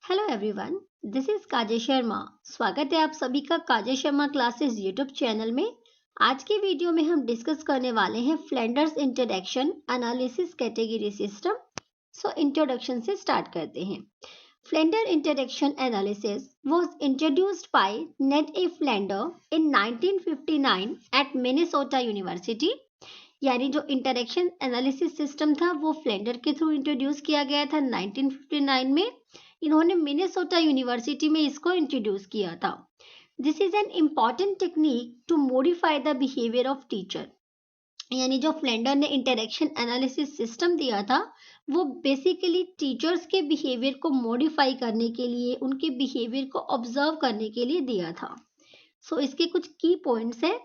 Hello everyone, this is काजल शर्मा। स्वागत है आप सभी का काजल शर्मा क्लासेस यूट्यूब चैनल में। आज की वीडियो में हम डिस्कस करने वाले हैं Flanders interaction analysis category system. Introduction से स्टार्ट करते हैं। Flanders interaction analysis was introduced by Ned A Flanders in 1959 at Minnesota university. यानी जो इंटरैक्शन एनालिसिस सिस्टम था वो फ्लेंडर के थ्रू इंट्रोड्यूस किया गया था 1959 में। इन्होंने मिनेसोटा यूनिवर्सिटी में इसको इंट्रोड्यूस किया था। This is an important technique to modify the behaviour of teacher. यानी जो फ्लेंडर ने इंटरैक्शन एनालिसिस सिस्टम दिया था वो बेसिकली टीचर्स के बिहेवियर को मॉडिफाई करने के लिए, उनके बिहेवियर को ऑब्जर्व करने के लिए दिया था। इसके कुछ की पॉइंट्स है।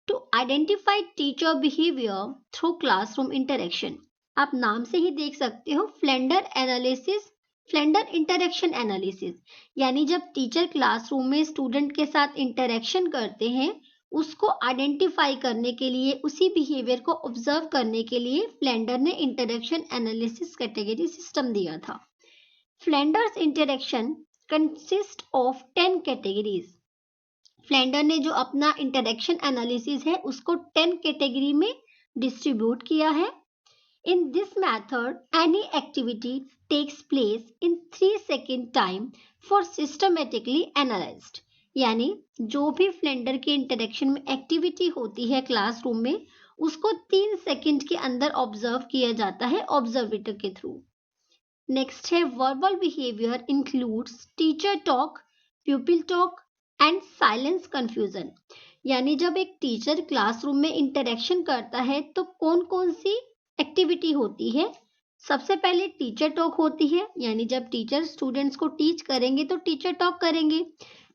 To identify teacher behaviour through classroom interaction. आप नाम से ही देख सकते हो Flanders analysis, Flanders interaction analysis. यानी जब टीचर क्लासरूम में स्टूडेंट के साथ इंटरेक्शन करते हैं उसको आइडेंटिफाई करने के लिए, उसी बिहेवियर को ऑब्जर्व करने के लिए फ्लेंडर ने इंटरेक्शन एनालिसिस कैटेगरी सिस्टम दिया था। Flanders interaction consist of 10 categories. Flander ने जो अपना इंटरेक्शन एनालिसिस है उसको 10 कैटेगरी में डिस्ट्रीब्यूट किया है। In this method any activity takes place in 3 second time for systematically analysed. यानी जो भी फ्लेंडर के इंटरेक्शन में एक्टिविटी होती है क्लासरूम में उसको 3 सेकेंड के अंदर ऑब्जर्व किया जाता है ऑब्जर्वेटर के थ्रू। नेक्स्ट है verbal behaviour includes teacher talk, प्यूपिल talk and silence confusion. यानी जब एक टीचर क्लासरूम में इंटरेक्शन करता है तो कौन कौन सी एक्टिविटी होती है। सबसे पहले टीचर टॉक होती है, यानी जब टीचर स्टूडेंट्स को टीच करेंगे तो टीचर टॉक करेंगे।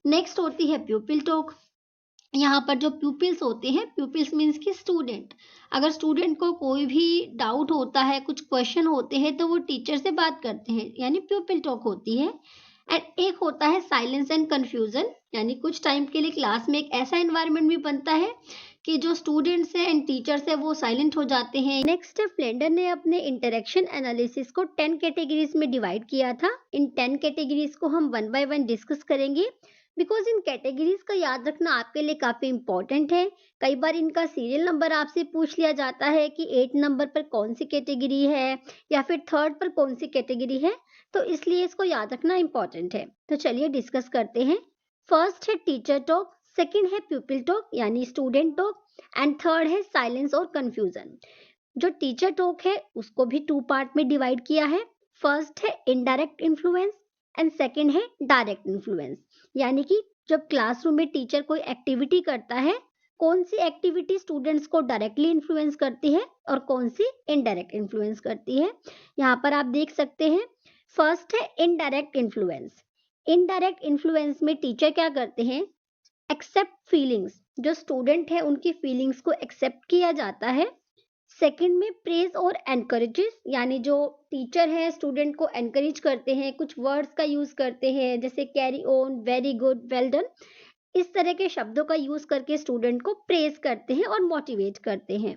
नेक्स्ट होती है प्यूपिल टॉक। यहाँ पर जो प्यूपिल्स होते हैं, प्यूपिल्स मीन्स की स्टूडेंट, अगर स्टूडेंट को कोई भी डाउट होता है, कुछ क्वेश्चन होते हैं तो वो टीचर से बात करते हैं, यानी प्यूपिल टॉक होती है। एंड एक होता है साइलेंस एंड कंफ्यूजन। यानी कुछ टाइम के लिए क्लास में एक ऐसा एनवायरनमेंट भी बनता है कि जो स्टूडेंट्स हैं एंड टीचर्स है वो साइलेंट हो जाते हैं। नेक्स्ट है फ्लेंडर ने अपने इंटरेक्शन एनालिसिस को 10 कैटेगरीज में डिवाइड किया था। इन 10 कैटेगरीज को हम वन बाय वन डिस्कस करेंगे बिकॉज इन कैटेगरीज का याद रखना आपके लिए काफी इंपॉर्टेंट है। कई बार इनका सीरियल नंबर आपसे पूछ लिया जाता है कि 8 नंबर पर कौन सी कैटेगरी है या फिर 3rd पर कौन सी कैटेगरी है, तो इसलिए इसको याद रखना इंपॉर्टेंट है। तो चलिए डिस्कस करते हैं। फर्स्ट है टीचर टॉक, सेकंड है प्यूपिल टॉक यानी स्टूडेंट टॉक एंड थर्ड है साइलेंस और कंफ्यूजन। जो टीचर टॉक है उसको भी 2 पार्ट में डिवाइड किया है। फर्स्ट है इनडायरेक्ट इन्फ्लुएंस एंड सेकंड है डायरेक्ट इन्फ्लुएंस। यानी कि जब क्लासरूम में टीचर कोई एक्टिविटी करता है, कौन सी एक्टिविटी स्टूडेंट्स को डायरेक्टली इन्फ्लुएंस करती है और कौन सी इनडायरेक्ट इन्फ्लुएंस करती है। यहाँ पर आप देख सकते हैं फर्स्ट है इनडायरेक्ट इन्फ्लुएंस। इनडायरेक्ट इन्फ्लुएंस में टीचर क्या करते हैं, एक्सेप्ट फीलिंग्स, जो स्टूडेंट है उनकी फीलिंग्स को एक्सेप्ट किया जाता है। सेकंड में प्रेज और एनकरेजेस, यानी जो टीचर है स्टूडेंट को एनकरेज करते हैं, कुछ वर्ड्स का यूज करते हैं जैसे carry on, very good, well done, इस तरह के शब्दों का यूज करके स्टूडेंट को प्रेज करते हैं और मोटिवेट करते हैं।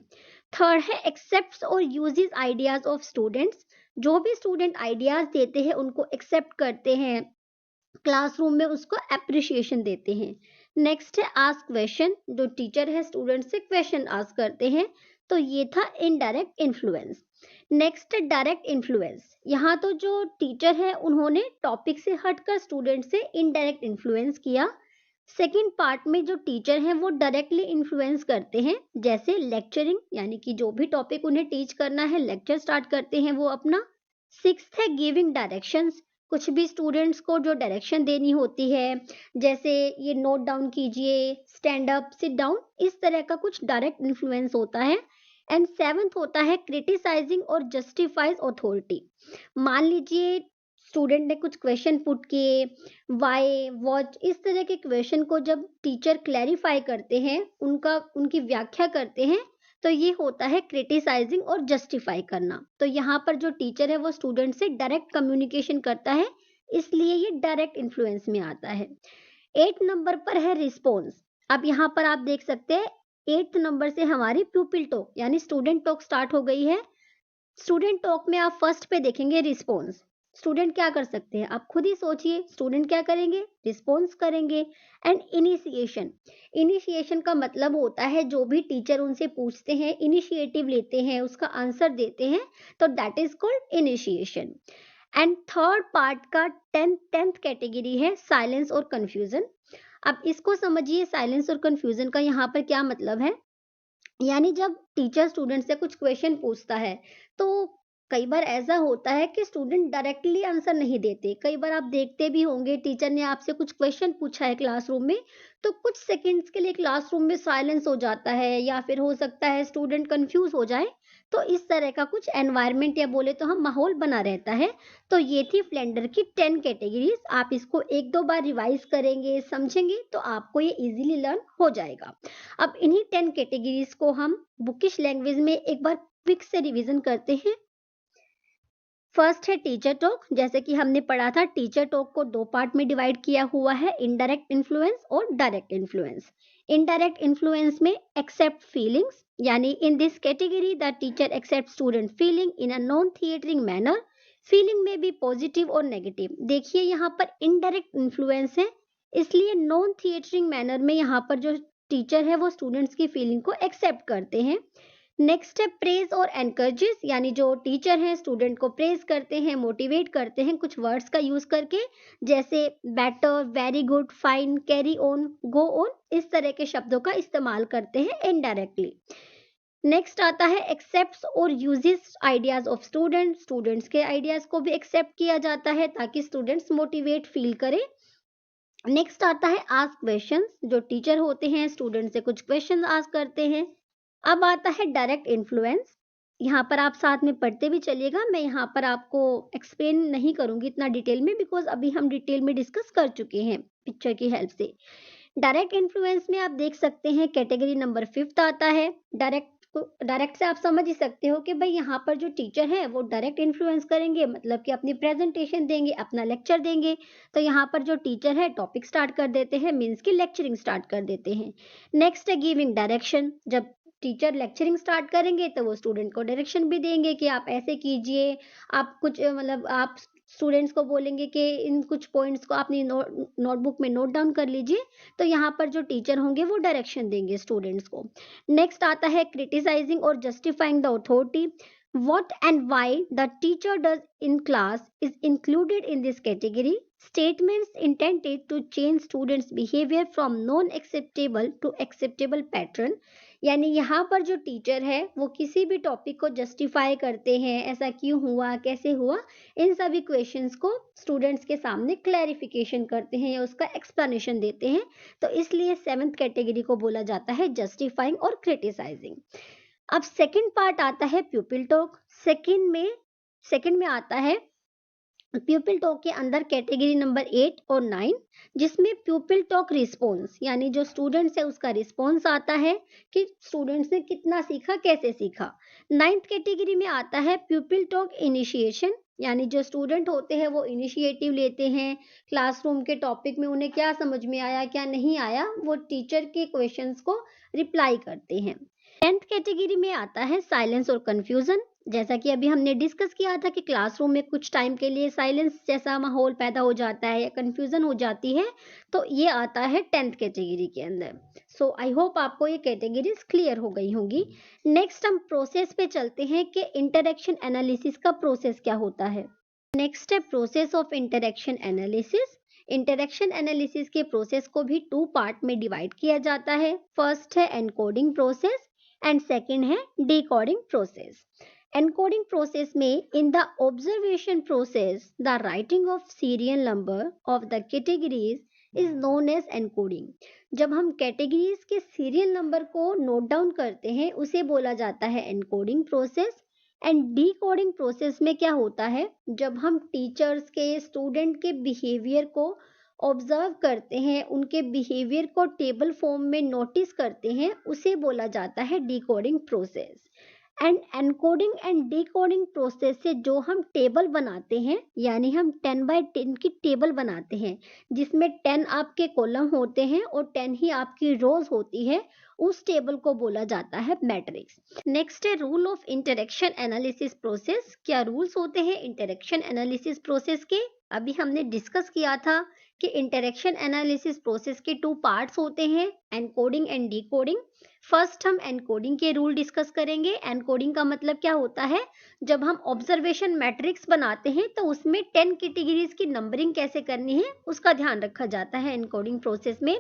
थर्ड है एक्सेप्ट्स और यूजेस आइडियाज ऑफ स्टूडेंट्स। जो भी स्टूडेंट आइडियाज देते हैं उनको एक्सेप्ट करते हैं, क्लासरूम में उसको एप्रिशिएशन देते हैं। नेक्स्ट है आस्क क्वेश्चन, जो टीचर है स्टूडेंट से क्वेश्चन आस्क करते हैं। तो ये था इनडायरेक्ट इन्फ्लुएंस। नेक्स्ट है डायरेक्ट इन्फ्लुएंस। यहाँ तो जो टीचर है उन्होंने टॉपिक से हटकर स्टूडेंट से इनडायरेक्ट इन्फ्लुएंस किया। सेकेंड पार्ट में जो टीचर हैं वो डायरेक्टली इन्फ्लुएंस करते हैं, जैसे लेक्चरिंग, यानी कि जो भी टॉपिक उन्हें टीच करना है लेक्चर स्टार्ट करते हैं वो अपना। सिक्स्थ है गिविंग डायरेक्शंस, कुछ भी स्टूडेंट्स को जो डायरेक्शन देनी होती है जैसे ये नोट डाउन कीजिए, स्टैंड अप, सिट डाउन, इस तरह का कुछ डायरेक्ट इन्फ्लुएंस होता है। एंड सेवंथ होता है क्रिटिसाइजिंग और जस्टिफाइज अथॉरिटी। मान लीजिए स्टूडेंट ने कुछ क्वेश्चन पुट किए, वाई, व्हाट, इस तरह के क्वेश्चन को जब टीचर क्लैरिफाई करते हैं, उनकी व्याख्या करते हैं, तो ये होता है क्रिटिसाइजिंग और जस्टिफाई करना। तो यहाँ पर जो टीचर है वो स्टूडेंट से डायरेक्ट कम्युनिकेशन करता है, इसलिए ये डायरेक्ट इन्फ्लुएंस में आता है। 8 नंबर पर है रिस्पॉन्स। अब यहाँ पर आप देख सकते हैं 8th नंबर से हमारी प्यूपिल टॉक यानी स्टूडेंट टॉक स्टार्ट हो गई है। स्टूडेंट टॉक में आप फर्स्ट पे देखेंगे रिस्पॉन्स, स्टूडेंट क्या कर सकते हैं, आप खुद ही सोचिए। स्टूडेंट क्या करेंगे, रिस्पॉन्स करेंगे। एंड इनिशिएशन, इनिशिएशन का मतलब होता है जो भी टीचर उनसे पूछते हैं, इनिशिएटिव लेते हैं, उसका आंसर देते हैं, तो that is called initiation. And third part का टेंथ कैटेगरी है साइलेंस और कंफ्यूजन। अब इसको समझिए, साइलेंस और कंफ्यूजन का यहाँ पर क्या मतलब है। यानी जब टीचर स्टूडेंट से कुछ क्वेश्चन पूछता है, तो कई बार ऐसा होता है कि स्टूडेंट डायरेक्टली आंसर नहीं देते। कई बार आप देखते भी होंगे, टीचर ने आपसे कुछ क्वेश्चन पूछा है क्लासरूम में, तो कुछ सेकंड्स के लिए क्लासरूम में साइलेंस हो जाता है, या फिर हो सकता है स्टूडेंट कंफ्यूज हो जाए। तो इस तरह का कुछ एनवायरनमेंट या बोले तो हम माहौल बना रहता है। तो ये थी फ्लेंडर की 10 कैटेगरीज। आप इसको एक दो बार रिवाइज करेंगे, समझेंगे, तो आपको ये इजीली लर्न हो जाएगा। अब इन्हीं 10 कैटेगरीज को हम बुकिश लैंग्वेज में एक बार क्विक से रिवीजन करते हैं। फर्स्ट है टीचर टॉक। जैसे कि हमने पढ़ा था, टीचर टॉक को दो पार्ट में डिवाइड किया हुआ है, इनडायरेक्ट इन्फ्लुएंस और डायरेक्ट इन्फ्लुएंस। इनडायरेक्ट इन्फ्लुएंस में एक्सेप्ट फीलिंग्स, यानी in this category the teacher accept student feeling in a non threatening manner. Feeling में भी पॉजिटिव और नेगेटिव। देखिए यहाँ पर इनडायरेक्ट इन्फ्लुएंस है, इसलिए नॉन थिएटरिंग मैनर में यहाँ पर जो टीचर है वो स्टूडेंट्स की फीलिंग को एक्सेप्ट करते हैं। नेक्स्ट है प्रेज और एनकरेजेस, यानी जो टीचर हैं स्टूडेंट को प्रेज करते हैं, मोटिवेट करते हैं कुछ वर्ड्स का यूज करके, जैसे better, very good, fine, carry on, go on, इस तरह के शब्दों का इस्तेमाल करते हैं इनडायरेक्टली। नेक्स्ट आता है एक्सेप्ट्स और uses ideas of student. Students के आइडियाज को भी एक्सेप्ट किया जाता है ताकि स्टूडेंट्स मोटिवेट फील करें। नेक्स्ट आता है आस्क क्वेश्चंस। जो टीचर होते हैं स्टूडेंट से कुछ क्वेश्चन आस्क करते हैं। अब आता है डायरेक्ट इन्फ्लुएंस। यहाँ पर आप साथ में पढ़ते भी चलिएगा, मैं यहाँ पर आपको एक्सप्लेन नहीं करूंगी इतना डिटेल में, बिकॉज अभी हम डिटेल में डिस्कस कर चुके हैं पिक्चर की हेल्प से। डायरेक्ट इन्फ्लुएंस में आप देख सकते हैं कैटेगरी नंबर 5 आता है डायरेक्ट। डायरेक्ट से आप समझ ही सकते हो कि भाई यहाँ पर जो टीचर है वो डायरेक्ट इन्फ्लुएंस करेंगे, मतलब कि अपनी प्रेजेंटेशन देंगे, अपना लेक्चर देंगे। तो यहाँ पर जो टीचर है टॉपिक स्टार्ट कर देते हैं, मीन्स की लेक्चरिंग स्टार्ट कर देते हैं। नेक्स्ट है गिविंग डायरेक्शन। जब टीचर लेक्चरिंग स्टार्ट करेंगे तो वो स्टूडेंट को डायरेक्शन भी देंगे कि आप ऐसे कीजिए। आप कुछ मतलब आप स्टूडेंट्स को बोलेंगे कि इन कुछ पॉइंट्स को अपनी नोटबुक में नोट डाउन कर लीजिए। तो यहाँ पर जो टीचर होंगे वो डायरेक्शन देंगे स्टूडेंट्स को। नेक्स्ट आता है क्रिटिसाइजिंग और justifying the authority. What and why the teacher does in class is included in this category. Statements intended to change students' behavior from non-acceptable to acceptable pattern. यानी यहाँ पर जो teacher है वो किसी भी टॉपिक को जस्टिफाई करते हैं, ऐसा क्यों हुआ, कैसे हुआ, इन सभी क्वेश्चंस को स्टूडेंट्स के सामने क्लैरिफिकेशन करते हैं या उसका एक्सप्लेनेशन देते हैं। तो इसलिए 7th कैटेगरी को बोला जाता है जस्टिफाइंग और क्रिटिसाइजिंग। अब सेकंड पार्ट आता है प्यूपिल टॉक। सेकंड में आता है प्यूपिल टॉक के अंदर कैटेगरी नंबर 8 और 9, जिसमें प्यूपिल टॉक रिस्पॉन्स, यानी जो स्टूडेंट्स है उसका रिस्पॉन्स आता है कि स्टूडेंट्स ने कितना सीखा, कैसे सीखा। 9th कैटेगरी में आता है प्यूपिल टॉक इनिशिएशन, यानी जो स्टूडेंट होते हैं वो इनिशिएटिव लेते हैं, क्लासरूम के टॉपिक में उन्हें क्या समझ में आया, क्या नहीं आया, वो टीचर के क्वेश्चंस को रिप्लाई करते हैं। 10th कैटेगरी में आता है साइलेंस और कंफ्यूजन। जैसा कि अभी हमने डिस्कस किया था कि क्लासरूम में कुछ टाइम के लिए साइलेंस जैसा माहौल पैदा हो जाता है या कंफ्यूजन हो जाती है, तो ये आता है 10th कैटेगरी के अंदर। सो आई होप आपको ये कैटेगरीज क्लियर हो गई होंगी। नेक्स्ट हम प्रोसेस पे चलते हैं कि इंटरेक्शन एनालिसिस का प्रोसेस क्या होता है। नेक्स्ट है process of interaction analysis. Interaction analysis के प्रोसेस को भी 2 पार्ट में डिवाइड किया जाता है। फर्स्ट है एनकोडिंग प्रोसेस एंड सेकंड है डिकोडिंग प्रोसेस। एनकोडिंग प्रोसेस में in the observation process the writing of serial number of the categories is known as encoding. जब हम कैटेगरीज के सीरियल नंबर को नोट डाउन करते हैं उसे बोला जाता है encoding process. And decoding process में क्या होता है, जब हम टीचर्स के, स्टूडेंट के बिहेवियर को ऑब्जर्व करते हैं, उनके बिहेवियर को टेबल फॉर्म में नोटिस करते हैं, उसे बोला जाता है decoding process. And encoding and decoding process से जो हम टेबल बनाते हैं, यानी हम 10 बाय 10 की टेबल बनाते हैं जिसमें 10 आपके कॉलम होते हैं और 10 ही आपकी रोज होती है, उस टेबल को बोला जाता है मैट्रिक्स। नेक्स्ट है rule of interaction analysis process. क्या रूल्स होते हैं इंटरेक्शन एनालिसिस प्रोसेस के? अभी हमने डिस्कस किया था कि इंटरेक्शन एनालिसिस प्रोसेस के 2 पार्ट्स होते हैं, एनकोडिंग एंड डिकोडिंग। फर्स्ट हम एनकोडिंग के रूल डिस्कस करेंगे। एनकोडिंग का मतलब क्या होता है, जब हम ऑब्जर्वेशन मैट्रिक्स बनाते हैं तो उसमें 10 कैटेगरीज की नंबरिंग कैसे करनी है उसका ध्यान रखा जाता है एनकोडिंग प्रोसेस में।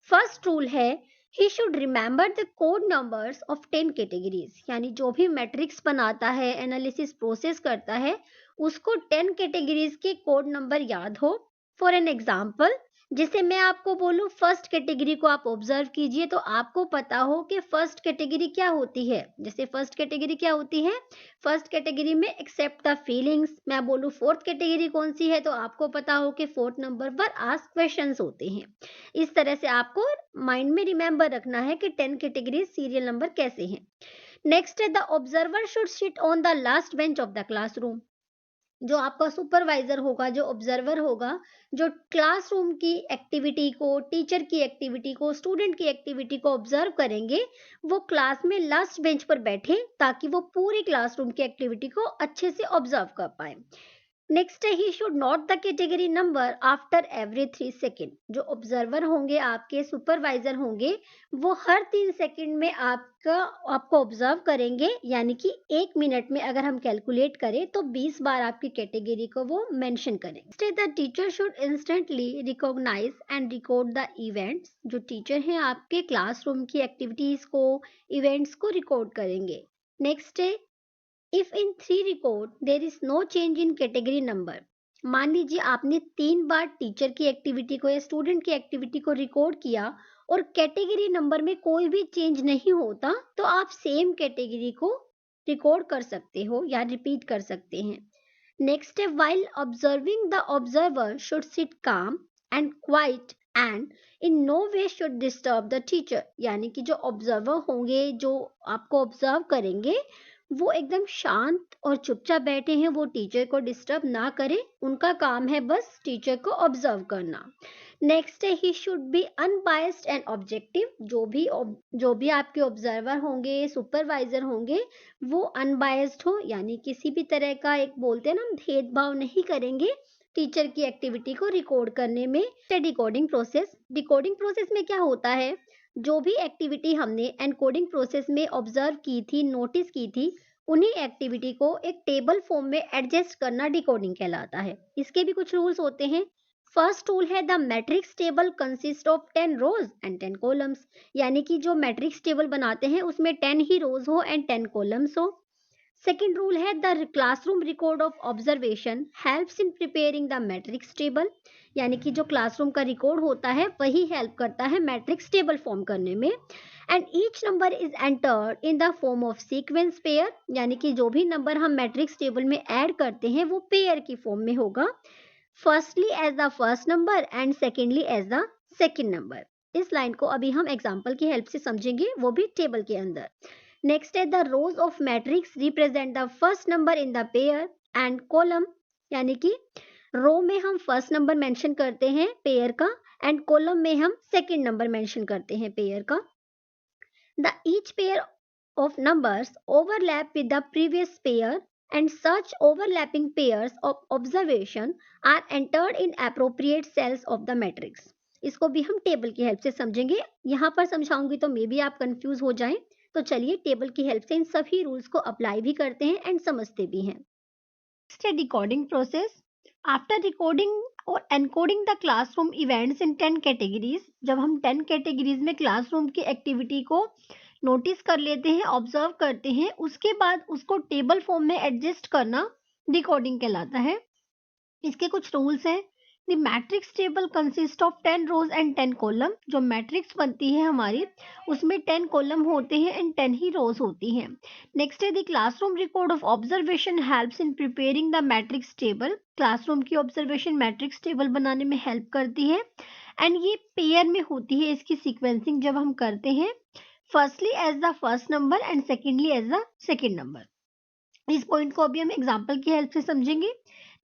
फर्स्ट रूल है he should remember the code numbers of 10 categories, यानी जो भी मैट्रिक्स बनाता है, एनालिसिस प्रोसेस करता है, उसको 10 कैटेगरीज के कोड नंबर याद हो। फॉर एन एग्जाम्पल, जैसे मैं आपको बोलूं फर्स्ट कैटेगरी को आप ऑब्जर्व कीजिए तो आपको पता हो कि फर्स्ट कैटेगरी क्या होती है। जैसे फर्स्ट कैटेगरी क्या होती है, फर्स्ट कैटेगरी में एक्सेप्ट द फीलिंग्स। मैं बोलूं फोर्थ कैटेगरी कौन सी है तो आपको पता हो कि फोर्थ नंबर पर आस्क क्वेश्चंस होते हैं। इस तरह से आपको माइंड में रिमेंबर रखना है कि 10 कैटेगरी सीरियल नंबर कैसे हैं। नेक्स्ट है the observer should sit on the last bench of the classroom. जो आपका सुपरवाइजर होगा, जो ऑब्जर्वर होगा, जो क्लासरूम की एक्टिविटी को, टीचर की एक्टिविटी को, स्टूडेंट की एक्टिविटी को ऑब्जर्व करेंगे, वो क्लास में लास्ट बेंच पर बैठे ताकि वो पूरी क्लासरूम की एक्टिविटी को अच्छे से ऑब्जर्व कर पाए। नेक्स्ट है he should note the category number after every 3 second. जो ऑब्जर्वर होंगे, आपके सुपरवाइजर होंगे, वो हर 3 सेकेंड में आपको ऑब्जर्व करेंगे, यानी कि 1 मिनट में अगर हम कैलकुलेट करें तो 20 बार आपकी कैटेगरी को वो मेंशन करेंगे। The teacher should instantly recognise and record the events. जो टीचर हैं आपके क्लासरूम की एक्टिविटीज को, इवेंट्स को रिकॉर्ड करेंगे। नेक्स्ट है if in 3 record there is no change in category number. मान लीजिए आपने 3 बार टीचर की एक्टिविटी को या स्टूडेंट की एक्टिविटी को रिकॉर्ड किया और कैटेगरी नंबर में कोई भी चेंज नहीं होता, तो आप सेम कैटेगरी को रिकॉर्ड कर सकते हो या रिपीट कर सकते हैं। नेक्स्ट है while observing the observer should sit calm and quiet and in no way should disturb the teacher. यानी कि जो ऑब्जर्वर होंगे, जो आपको ऑब्जर्व करेंगे, वो एकदम शांत और चुपचाप बैठे हैं, वो टीचर को डिस्टर्ब ना करें, उनका काम है बस टीचर को ऑब्जर्व करना। नेक्स्ट है he should be unbiased and objective. जो भी आपके ऑब्जर्वर होंगे, सुपरवाइजर होंगे, वो अनबायस्ड हो, यानी किसी भी तरह का, एक बोलते हैं ना, भेदभाव नहीं करेंगे टीचर की एक्टिविटी को रिकॉर्ड करने में। Decoding process. डिकोडिंग प्रोसेस में क्या होता है, जो भी एक्टिविटी हमने एनकोडिंग प्रोसेस में ऑब्जर्व की थी, नोटिस की थी, उन्हीं एक्टिविटी को एक टेबल फॉर्म में एडजस्ट करना डिकोडिंग कहलाता है। इसके भी कुछ रूल्स होते हैं। फर्स्ट रूल है the matrix table consist of 10 rows and 10 columns. यानी कि जो मैट्रिक्स टेबल बनाते हैं उसमें 10 ही रोज हो एंड 10 कॉलम्स हो। सेकेंड रूल है the classroom record of observation helps in preparing the matrix table. यानी कि जो क्लासरूम का रिकॉर्ड होता है वही हेल्प करता है मैट्रिक्स टेबल फॉर्म करने में। And each number is entered in the form of sequence pair. यानी कि जो भी नंबर हम मैट्रिक्स टेबल में ऐड करते हैं वो पेयर की फॉर्म में होगा, firstly as the first number and secondly as the second number. इस लाइन को अभी हम एग्जाम्पल की हेल्प से समझेंगे, वो भी टेबल के अंदर। नेक्स्ट है the rose of matrix represent the first number in the pair and column. यानी कि रो में हम फर्स्ट नंबर मेंशन करते हैं पेयर का, एंड कॉलम में हम सेकंड नंबर मेंशन करते हैं पेयर का। The each pair of numbers overlap with the previous pair and such overlapping pairs of observation are entered in appropriate cells of the matrix। इसको भी हम table की help से समझेंगे। यहाँ पर समझाऊंगी तो मे भी आप कंफ्यूज हो जाएं, तो चलिए टेबल की हेल्प से इन सभी रूल्स को अप्लाई भी करते हैं एंड समझते भी हैं। नेक्स्ट है डिकोडिंग प्रोसेस। आफ्टर डिकोडिंग और encoding the classroom events in 10 categories. जब हम 10 कैटेगरीज में क्लासरूम की एक्टिविटी को नोटिस कर लेते हैं, ऑब्जर्व करते हैं, उसके बाद उसको टेबल फॉर्म में एडजस्ट करना डिकोडिंग कहलाता है। इसके कुछ रूल्स हैं। The matrix table consist of 10 rows and 10 column. जो मैट्रिक्स बनती है हमारी, उसमें 10 कॉलम होते हैं एंड 10 ही रोज होती हैं। नेक्स्ट है the classroom record of observation helps in preparing the matrix table. Classroom की ऑब्जर्वेशन मैट्रिक्स टेबल बनाने में हेल्प करती है, एंड ये पेयर में होती है। इसकी सीक्वेंसिंग जब हम करते हैं, firstly as the first number and secondly as the second number. इस पॉइंट को अभी हम एग्जांपल की हेल्प से समझेंगे।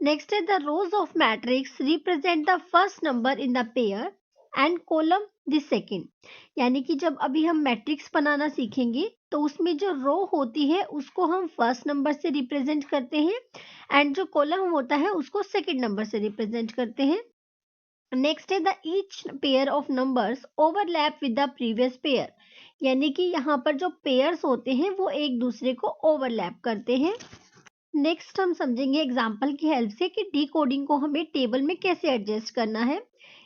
नेक्स्ट है the rose of matrix represent the first number in the pair and column the second. यानी कि जब अभी हम मैट्रिक्स बनाना सीखेंगे तो उसमें जो रो होती है उसको हम फर्स्ट नंबर से रिप्रेजेंट करते हैं एंड जो कॉलम होता है उसको सेकंड नंबर से रिप्रेजेंट करते हैं। नेक्स्ट है the each pair of numbers overlap with the previous pair. यानी कि यहाँ पर जो पेयर्स होते हैं वो एक दूसरे को ओवरलैप करते हैं। नेक्स्ट हम समझेंगे एग्जाम्पल की हेल्प से कि डी कोडिंग को हमें टेबल में कैसे एडजस्ट करना है।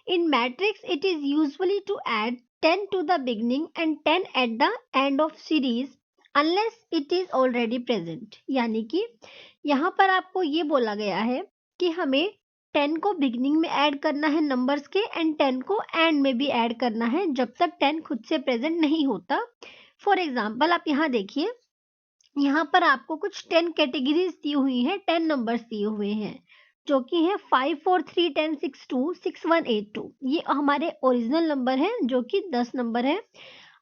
In matrix it is usually to add 10 to the beginning and 10 at the end of series unless it is already present. यानी कि यहाँ पर आपको ये बोला गया है कि हमें 10 को बिगनिंग में ऐड करना है नंबर्स के एंड 10 को एंड में भी ऐड करना है जब तक 10 खुद से प्रेजेंट नहीं होता। फॉर एग्जाम्पल आप यहाँ देखिए, यहाँ पर आपको कुछ 10 कैटेगरीज दी हुई है, 10 नंबर्स दिए हुए हैं जो कि है 5 4 3 10 6 2 6 1 8 2। ये हमारे ओरिजिनल नंबर है जो कि 10 नंबर है।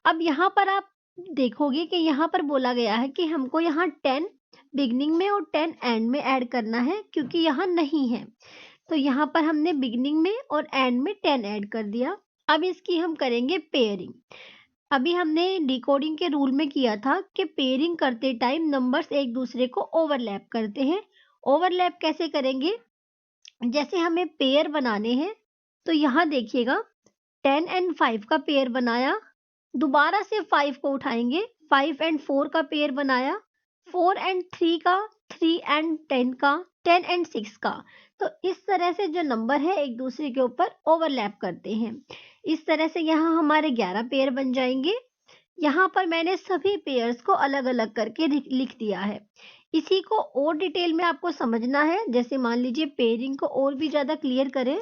अब यहाँ पर आप देखोगे कि यहाँ पर बोला गया है कि हमको यहाँ 10 बिगनिंग में और 10 एंड में ऐड करना है क्योंकि यहाँ नहीं है। तो यहाँ पर हमने बिगनिंग में और एंड में 10 ऐड कर दिया। अब इसकी हम करेंगे पेयरिंग। अभी हमने डिकोडिंग के रूल में किया था कि पेयरिंग करते टाइम नंबर्स एक दूसरे को ओवरलैप करते हैं। ओवरलैप कैसे करेंगे, जैसे हमें पेयर बनाने हैं तो यहाँ देखिएगा 10 एंड 5 का पेयर बनाया, दोबारा से 5 को उठाएंगे, 5 एंड 4 का पेयर बनाया, 4 एंड 3 का, 3 एंड 10 का, 10 एंड 6 का। तो इस तरह से जो नंबर है एक दूसरे के ऊपर ओवरलैप करते हैं। इस तरह से यहाँ हमारे 11 पेयर बन जाएंगे। यहाँ पर मैंने सभी पेयर्स को अलग अलग करके लिख दिया है। इसी को और डिटेल में आपको समझना है, जैसे मान लीजिए पेयरिंग को और भी ज़्यादा क्लियर करें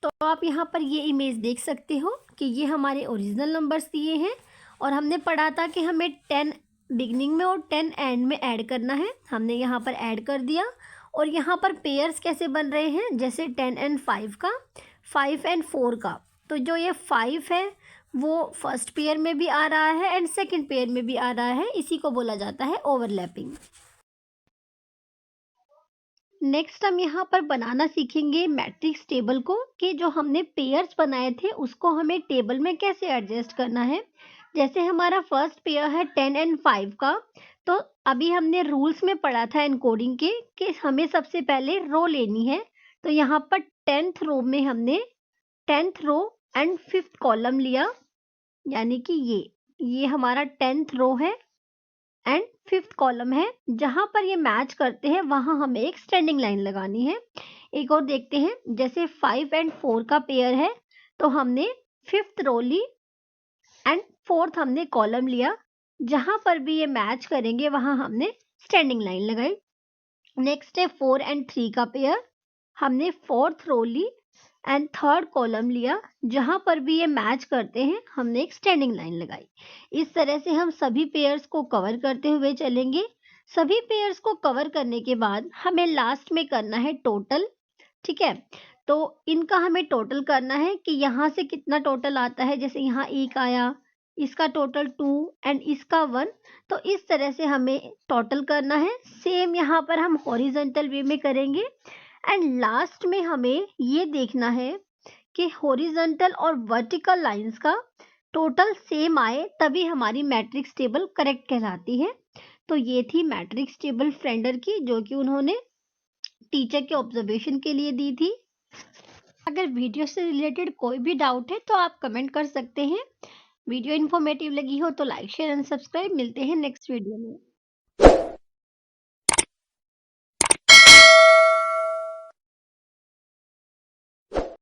तो आप यहाँ पर ये इमेज देख सकते हो कि ये हमारे ओरिजिनल नंबर्स दिए हैं और हमने पढ़ा था कि हमें 10 बिगनिंग में और 10 एंड में ऐड करना है। हमने यहाँ पर ऐड कर दिया और यहाँ पर पेयर्स कैसे बन रहे हैं, जैसे 10 एंड 5 का, 5 एंड 4 का। तो जो ये 5 है वो फर्स्ट पेयर में भी आ रहा है एंड सेकंड पेयर में भी आ रहा है, इसी को बोला जाता है ओवरलैपिंग। नेक्स्ट हम यहाँ पर बनाना सीखेंगे मैट्रिक्स टेबल को कि जो हमने पेयर्स बनाए थे उसको हमें टेबल में कैसे एडजस्ट करना है। जैसे हमारा फर्स्ट पेयर है 10 एंड 5 का, तो अभी हमने रूल्स में पढ़ा था एनकोडिंग के कि हमें सबसे पहले रो लेनी है। तो यहाँ पर 10th रो में हमने 10th row and 5th column लिया, यानी कि ये हमारा 10th रो है एंड 5th कॉलम है। जहां पर ये मैच करते हैं वहां हमें एक स्टैंडिंग लाइन लगानी है। एक और देखते हैं, जैसे 5 एंड 4 का पेयर है तो हमने 5th row Lee and 4th हमने कॉलम लिया। जहां पर भी ये मैच करेंगे वहां हमने स्टैंडिंग लाइन लगाई। नेक्स्ट है 4 एंड 3 का पेयर, हमने 4th row Lee and 3rd column लिया। जहां पर भी ये मैच करते हैं हमने एक स्टैंडिंग लाइन लगाई। इस तरह से हम सभी पेयर्स को कवर करते हुए चलेंगे। सभी पेयर्स को कवर करने के बाद हमें लास्ट में करना है टोटल, ठीक है। तो इनका हमें टोटल करना है कि यहाँ से कितना टोटल आता है। जैसे यहाँ 1 आया, इसका टोटल 2 एंड इसका 1। तो इस तरह से हमें टोटल करना है। सेम यहाँ पर हम हॉरिजॉन्टल वे में करेंगे एंड लास्ट में हमें ये देखना है कि हॉरिजॉन्टल और वर्टिकल लाइंस का टोटल सेम आए, तभी हमारी मैट्रिक्स टेबल करेक्ट कहलाती है। तो ये थी मैट्रिक्स टेबल फ्रेंडर की, जो कि उन्होंने टीचर के ऑब्जर्वेशन के लिए दी थी। अगर वीडियो से रिलेटेड कोई भी डाउट है तो आप कमेंट कर सकते हैं। वीडियो इन्फॉर्मेटिव लगी हो तो लाइक शेयर एंड सब्सक्राइब। मिलते हैं नेक्स्ट वीडियो में।